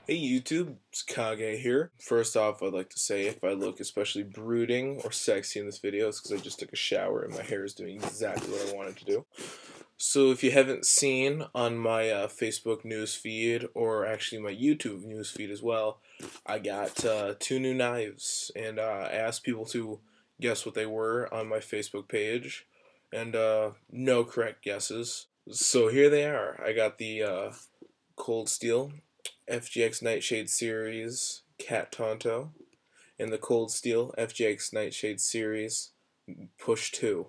Hey YouTube, it's Kage here. First off, I'd like to say if I look especially brooding or sexy in this video, it's because I just took a shower and my hair is doing exactly what I wanted to do. So if you haven't seen on my Facebook news feed, or actually my YouTube news feed as well, I got two new knives, and I asked people to guess what they were on my Facebook page, and no correct guesses. So here they are. I got the Cold Steel FGX Nightshade series Cat Tanto and the Cold Steel FGX Nightshade series Push 2.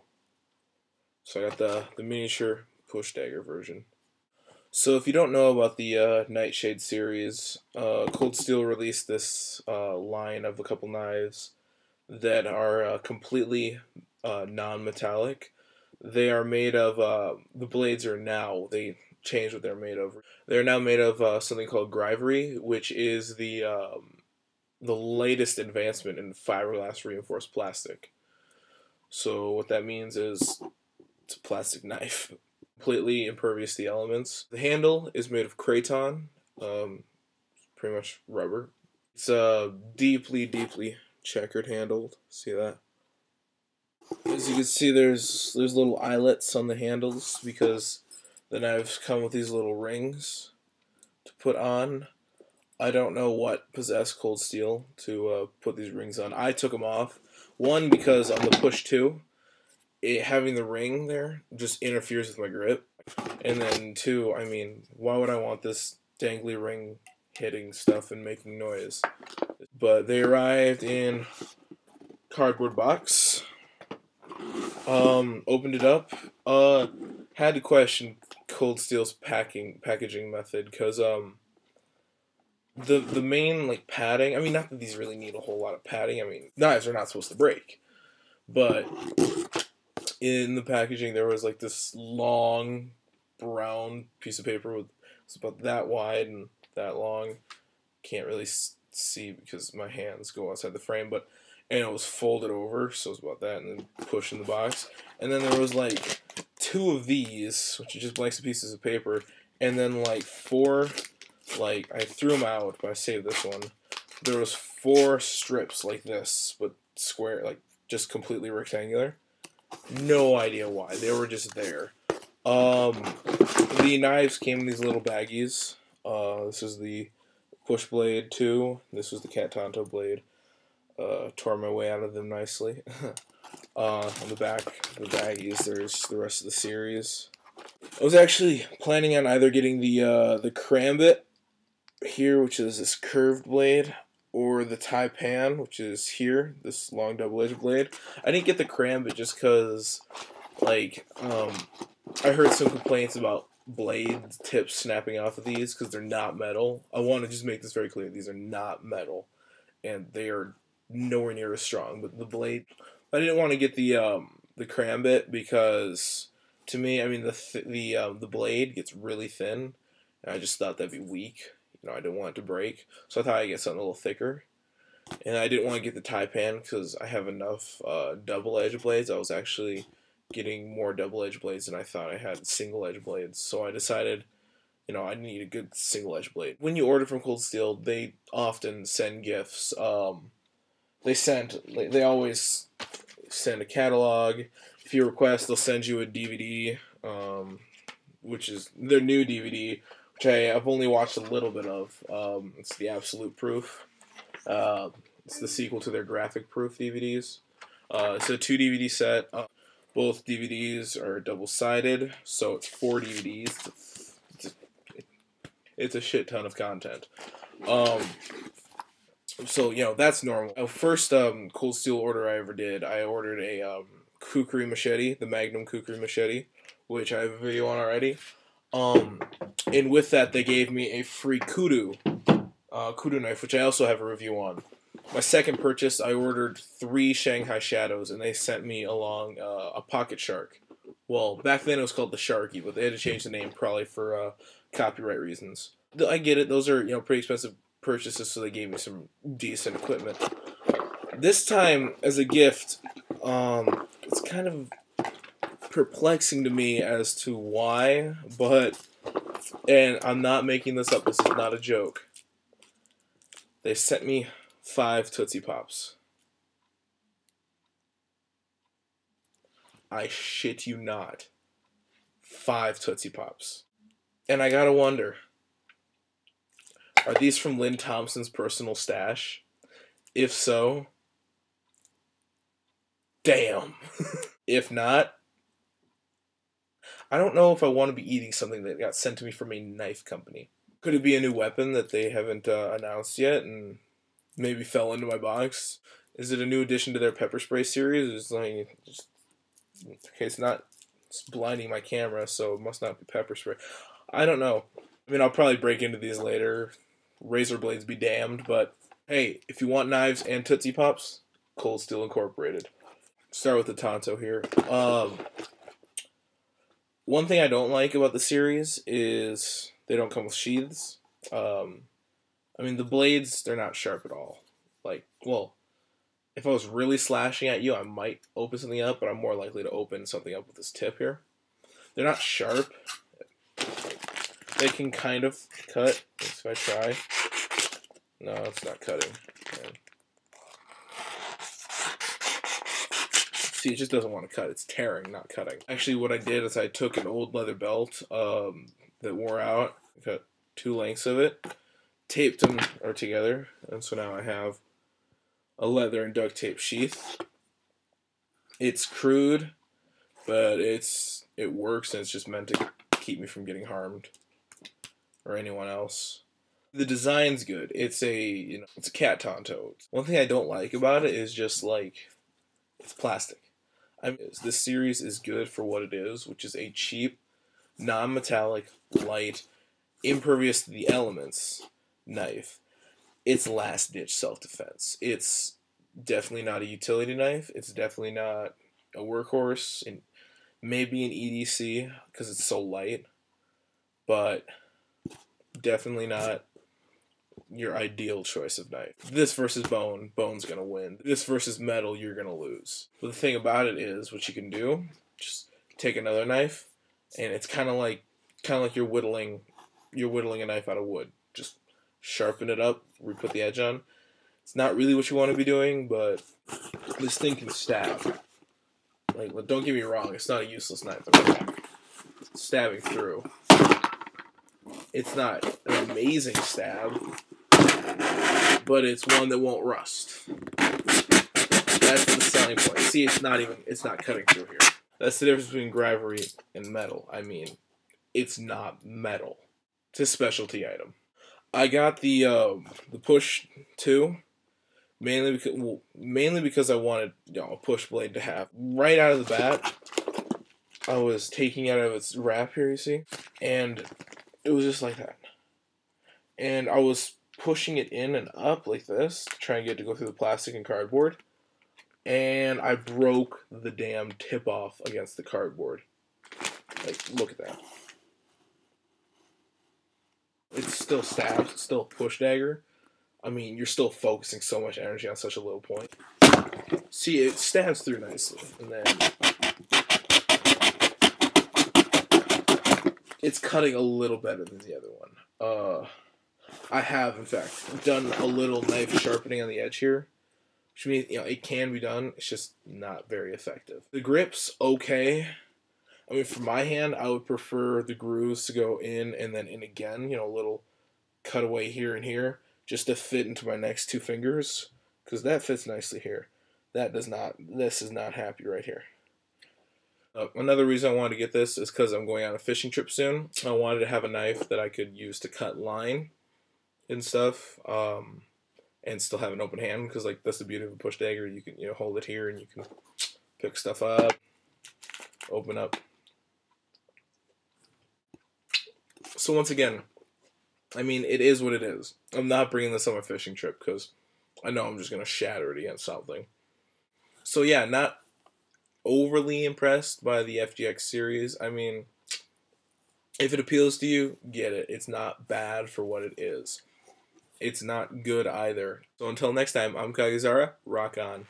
So I got the miniature push dagger version. So if you don't know about the Nightshade series, Cold Steel released this line of a couple knives that are completely non-metallic. They are made of, the blades are now, they changed what they're made of. They're now made of something called Grivery, which is the latest advancement in fiberglass reinforced plastic. So what that means is it's a plastic knife, completely impervious to the elements. The handle is made of kraton, pretty much rubber. It's deeply, deeply checkered handled. See that? As you can see, there's little eyelets on the handles because the knives come with these little rings to put on. I don't know what possessed Cold Steel to put these rings on. I took them off. One, because on the push two, having the ring there just interferes with my grip. And then two, I mean, why would I want this dangly ring hitting stuff and making noise? But they arrived in cardboard box. Opened it up. Had to question Cold Steel's packaging method because the main like padding. I mean, not that these really need a whole lot of padding. I mean, knives are not supposed to break, but in the packaging there was like this long brown piece of paper with it's about that wide and that long. Can't really see because my hands go outside the frame, but and it was folded over, so it's about that, and then pushed in the box. And then there was like two of these, which are just blank pieces of paper, and then like four, like I threw them out, but I saved this one. There was four strips like this, but square, like just completely rectangular. No idea why. They were just there. The knives came in these little baggies. This is the push blade 2. This was the Cat Tanto blade. Tore my way out of them nicely. On the back of the baggies, there's the rest of the series. I was actually planning on either getting the Karambit here, which is this curved blade, or the Taipan, which is here, this long double-edged blade. I didn't get the Karambit just because, like, I heard some complaints about blade tips snapping off of these because they're not metal. I want to just make this very clear. These are not metal, and they are nowhere near as strong. But the blade, I didn't want to get the Karambit because, to me, I mean the blade gets really thin, and I just thought that'd be weak. You know, I didn't want it to break, so I thought I'd get something a little thicker. And I didn't want to get the Taipan because I have enough double edge blades. I was actually getting more double edge blades than I thought I had single edge blades. So I decided, you know, I need a good single edge blade. When you order from Cold Steel, they often send gifts. They always send a catalog. If you request, they'll send you a DVD, which is their new DVD, which I've only watched a little bit of. It's the Absolute Proof. It's the sequel to their Graphic Proof DVDs. It's a 2 DVD set. Both DVDs are double-sided, so it's 4 DVDs. It's a shit ton of content. So, you know, that's normal. First Cold Steel order I ever did, I ordered a kukri machete, the Magnum kukri machete, which I have a video on already. And with that, they gave me a free kudu knife, which I also have a review on. My second purchase, I ordered 3 Shanghai Shadows, and they sent me along a pocket shark. Well, back then it was called the Sharky, but they had to change the name probably for copyright reasons. I get it; those are, you know, pretty expensive purchases, so they gave me some decent equipment. This time, as a gift, it's kind of perplexing to me as to why, but, and I'm not making this up. This is not a joke. They sent me 5 Tootsie Pops. I shit you not. 5 Tootsie Pops. And I gotta wonder, are these from Lynn Thompson's personal stash? If so, damn. If not, I don't know if I want to be eating something that got sent to me from a knife company. Could it be a new weapon that they haven't announced yet and maybe fell into my box? Is it a new addition to their pepper spray series? It's like, just, okay, it's blinding my camera, so it must not be pepper spray. I don't know. I mean, I'll probably break into these later. Razor blades be damned, but hey, if you want knives and Tootsie Pops, Cold Steel Incorporated. Start with the Tanto here. One thing I don't like about the series is they don't come with sheaths. I mean, the blades, they're not sharp at all. Like, well, if I was really slashing at you, I might open something up, but I'm more likely to open something up with this tip here. They're not sharp. They can kind of cut. If I try. No, it's not cutting. See, it just doesn't want to cut. It's tearing, not cutting. Actually, what I did is I took an old leather belt that wore out, cut 2 lengths of it, taped them together, and so now I have a leather and duct tape sheath. It's crude, but it works, and it's just meant to keep me from getting harmed or anyone else. The design's good. It's a cat Tanto. One thing I don't like about it is just like it's plastic. I mean, this series is good for what it is, which is a cheap, non-metallic, light, impervious to the elements knife. It's last-ditch self-defense. It's definitely not a utility knife. It's definitely not a workhorse, and maybe an EDC because it's so light, but definitely not your ideal choice of knife. This versus bone, bone's gonna win. This versus metal, you're gonna lose. But the thing about it is, what you can do, just take another knife, and it's kind of like you're whittling a knife out of wood. Just sharpen it up, re-put the edge on. It's not really what you want to be doing, but this thing can stab. Like, don't get me wrong, it's not a useless knife. I mean, stabbing through. It's not an amazing stab, but it's one that won't rust. That's the selling point. See, it's not cutting through here. That's the difference between gravery and metal. I mean, it's not metal. It's a specialty item. I got the push 2, mainly because I wanted a push blade to have. Right out of the bat, I was taking it out of its wrap here, you see, and it was just like that. And I was pushing it in and up like this to try and get it to go through the plastic and cardboard. And I broke the damn tip off against the cardboard. Like, look at that. It still stabs. It's still a push dagger. I mean, you're still focusing so much energy on such a little point. See, it stabs through nicely. And then it's cutting a little better than the other one. I have, in fact, done a little knife sharpening on the edge here, which means, it can be done. It's just not very effective. The grip's okay. I mean, for my hand, I would prefer the grooves to go in and then in again, a little cutaway here and here, just to fit into my next 2 fingers, because that fits nicely here. That does not. This is not happy right here. Another reason I wanted to get this is because I'm going on a fishing trip soon. I wanted to have a knife that I could use to cut line and stuff, and still have an open hand, because that's the beauty of a push dagger. You can hold it here and you can pick stuff up, open up. So once again, I mean, it is what it is. I'm not bringing this on my fishing trip because I know I'm just going to shatter it against something. So yeah, not overly impressed by the FGX series. I mean, if it appeals to you, get it. It's not bad for what it is. It's not good either. So until next time, I'm Kagezara. Rock on.